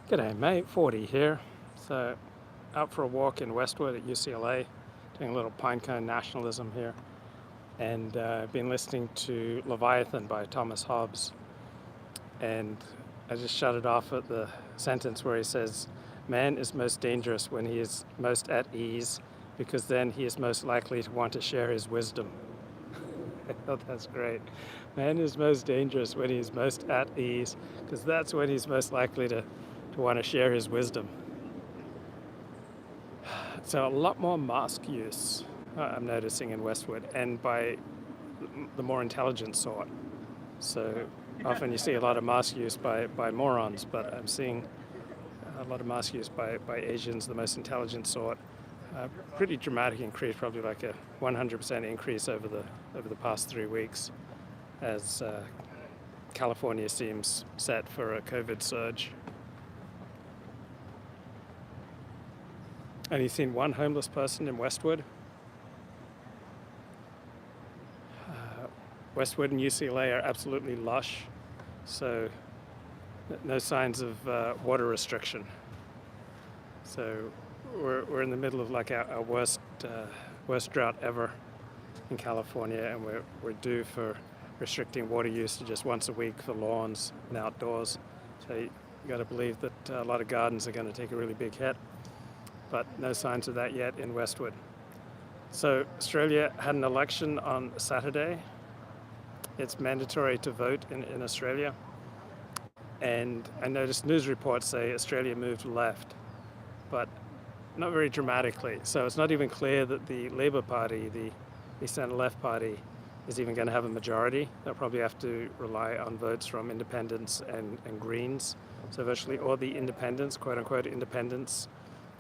G'day mate, 40 here. So out for a walk in Westwood at UCLA, doing a little pinecone nationalism here. And I've been listening to Leviathan by Thomas Hobbes. And I just shut it off at the sentence where he says, man is most dangerous when he is most at ease, because then he is most likely to want to share his wisdom. I thought that's great. Man is most dangerous when he's most at ease, because that's when he's most likely to want to share his wisdom. So a lot more mask use I'm noticing in Westwood, and by the more intelligent sort. So often you see a lot of mask use by morons, but I'm seeing a lot of mask use by Asians, the most intelligent sort. Pretty dramatic increase, probably like a 100% increase over the past 3 weeks, as California seems set for a COVID surge. Only seen one homeless person in Westwood. Westwood and UCLA are absolutely lush, so no signs of water restriction. So we're in the middle of like our worst drought ever in California, and we're due for restricting water use to just once a week for lawns and outdoors. So you got to believe that a lot of gardens are going to take a really big hit, but no signs of that yet in Westwood. So Australia had an election on Saturday. It's mandatory to vote in Australia. And I noticed news reports say Australia moved left, but not very dramatically. So it's not even clear that the Labor Party, the centre-left party, is even going to have a majority. They'll probably have to rely on votes from independents and Greens. So virtually all the independents, quote-unquote independents,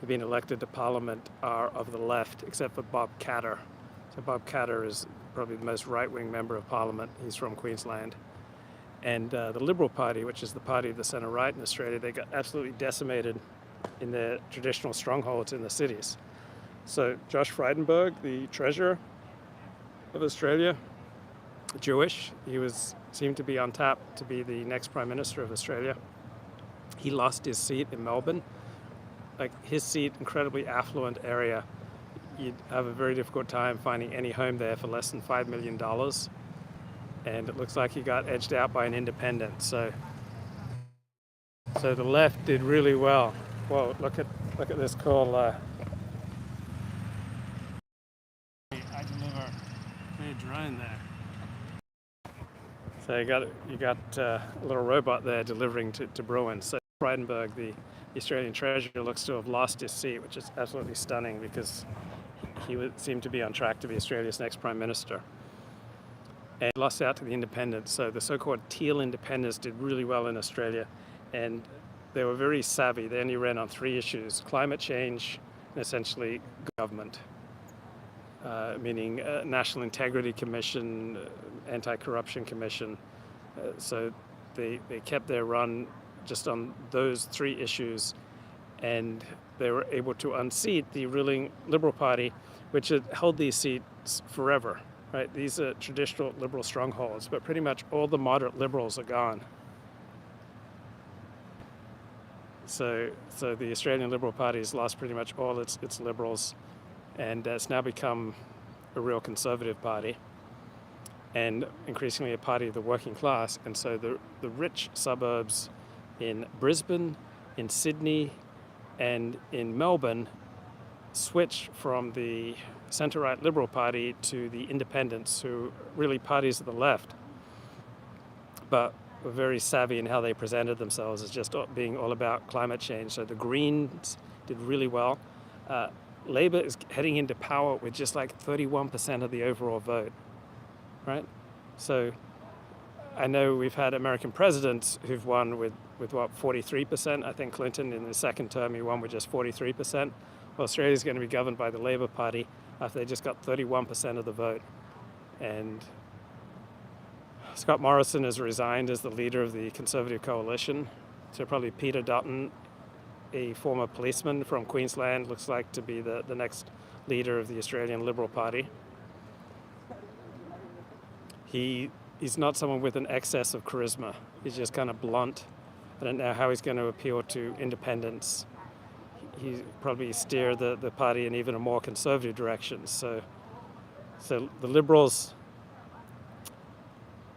who've been elected to Parliament are of the left, except for Bob Katter. So Bob Katter is probably the most right-wing member of Parliament. He's from Queensland. And the Liberal Party, which is the party of the centre-right in Australia, they got absolutely decimated in their traditional strongholds in the cities. So Josh Frydenberg, the Treasurer of Australia, Jewish, he seemed to be on tap to be the next Prime Minister of Australia. He lost his seat in Melbourne. Like his seat, incredibly affluent area, you'd have a very difficult time finding any home there for less than $5 million. And it looks like he got edged out by an independent. So the left did really well. Whoa, look at this call. I deliver a drone there. So you got a little robot there delivering to Bruin. So Frydenberg, the Australian Treasurer, looks to have lost his seat, which is absolutely stunning because he would seem to be on track to be Australia's next Prime Minister. And lost out to the independents. So the so-called teal independents did really well in Australia, and they were very savvy. They only ran on 3 issues: climate change and essentially government, meaning National Integrity Commission, Anti-Corruption Commission. So they kept their run just on those 3 issues, and they were able to unseat the ruling Liberal Party, which had held these seats forever. Right, these are traditional liberal strongholds, but pretty much all the moderate liberals are gone. So the Australian Liberal Party has lost pretty much all its liberals, and it's now become a real conservative party, and increasingly a party of the working class. And so the rich suburbs in Brisbane, in Sydney, and in Melbourne switch from the centre-right Liberal Party to the independents, who are really parties of the left, but were very savvy in how they presented themselves as just being all about climate change. So the Greens did really well. Labor is heading into power with just like 31% of the overall vote, right? So I know we've had American presidents who've won with what, 43%? I think Clinton in the second term, he won with just 43%. Well, Australia's going to be governed by the Labor Party after they just got 31% of the vote. And Scott Morrison has resigned as the leader of the Conservative coalition. So probably Peter Dutton, a former policeman from Queensland, looks like to be the next leader of the Australian Liberal Party. He's not someone with an excess of charisma. He's just kind of blunt I don't know how he's going to appeal to independents. He probably steer the party in even a more conservative direction. So the Liberals,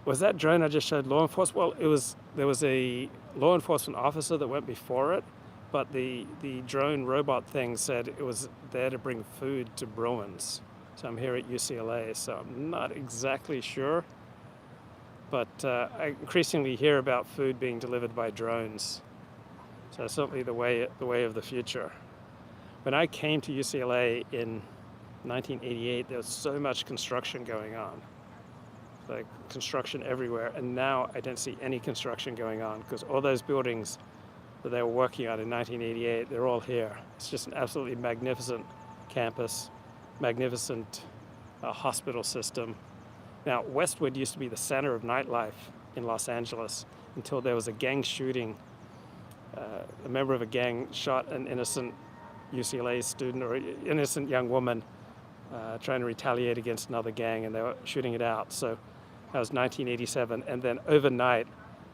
was that drone I just showed law enforcement? Well, there was a law enforcement officer that went before it, but the drone robot thing said it was there to bring food to Bruins. So I'm here at UCLA, so I'm not exactly sure. But I increasingly hear about food being delivered by drones. So certainly the way of the future. When I came to UCLA in 1988, there was so much construction going on. Like construction everywhere, and now I don't see any construction going on because all those buildings that they were working on in 1988, they're all here. It's just an absolutely magnificent campus, magnificent hospital system. Now, Westwood used to be the center of nightlife in Los Angeles until there was a gang shooting. A member of a gang shot an innocent UCLA student or innocent young woman trying to retaliate against another gang, and they were shooting it out. So that was 1987, and then overnight,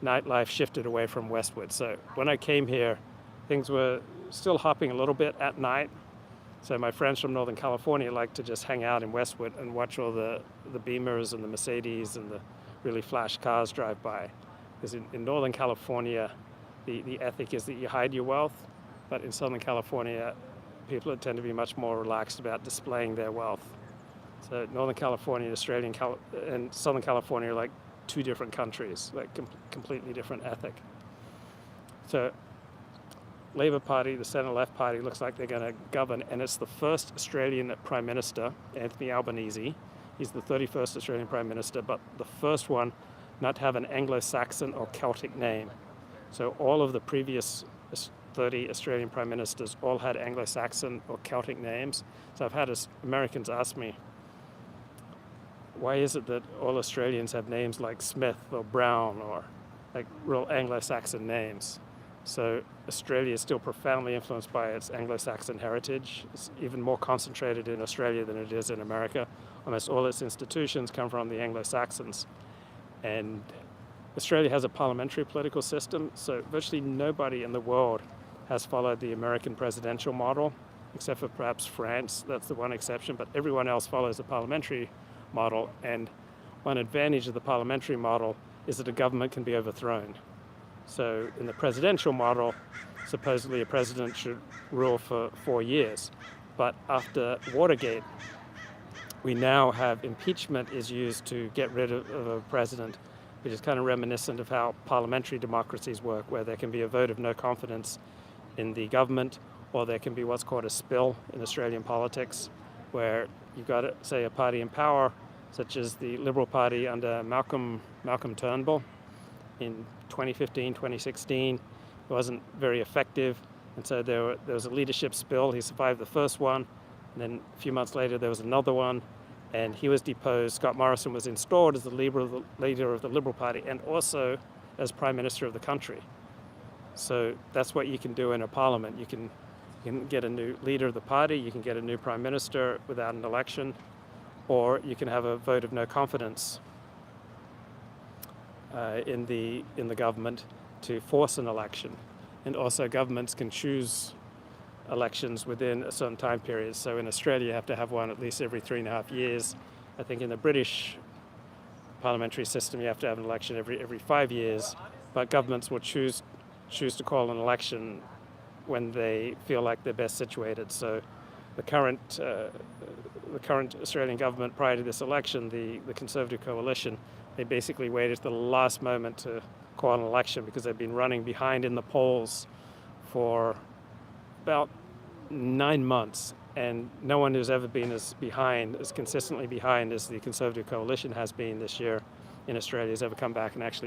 nightlife shifted away from Westwood. So when I came here, things were still hopping a little bit at night. So my friends from Northern California like to just hang out in Westwood and watch all the Beamers and the Mercedes and the really flash cars drive by. Because in Northern California, the ethic is that you hide your wealth, but in Southern California, people tend to be much more relaxed about displaying their wealth. So Northern California, and Southern California are like two different countries, like completely different ethic. So Labour Party, the centre-left party, looks like they're going to govern, and it's the first Australian Prime Minister, Anthony Albanese. He's the 31st Australian Prime Minister, but the first one not to have an Anglo-Saxon or Celtic name. So all of the previous 30 Australian Prime Ministers all had Anglo-Saxon or Celtic names. So I've had Americans ask me, why is it that all Australians have names like Smith or Brown or like real Anglo-Saxon names? So Australia is still profoundly influenced by its Anglo-Saxon heritage. It's even more concentrated in Australia than it is in America. Almost all its institutions come from the Anglo-Saxons. And Australia has a parliamentary political system, so virtually nobody in the world has followed the American presidential model, except for perhaps France. That's the one exception, but everyone else follows the parliamentary model. And one advantage of the parliamentary model is that a government can be overthrown. So in the presidential model, supposedly a president should rule for 4 years. But after Watergate, we now have impeachment is used to get rid of a president, which is kind of reminiscent of how parliamentary democracies work, where there can be a vote of no confidence in the government, or there can be what's called a spill in Australian politics, where you've got, say, a party in power, such as the Liberal Party under Malcolm Turnbull in 2015, 2016. It wasn't very effective, and so there was a leadership spill. He survived the first one, and then a few months later there was another one, and he was deposed. Scott Morrison was installed as the leader of the Liberal Party and also as Prime Minister of the country. So that's what you can do in a parliament. You can get a new leader of the party, you can get a new Prime Minister without an election, or you can have a vote of no confidence in the government to force an election. And also governments can choose elections within a certain time period. So in Australia you have to have one at least every 3.5 years. I think in the British parliamentary system you have to have an election every 5 years, but governments will choose to call an election when they feel like they're best situated. So the current Australian government prior to this election, the Conservative coalition, they basically waited to the last moment to call an election because they've been running behind in the polls for about 9 months, and no one who's ever been as consistently behind as the Conservative coalition has been this year in Australia has ever come back and actually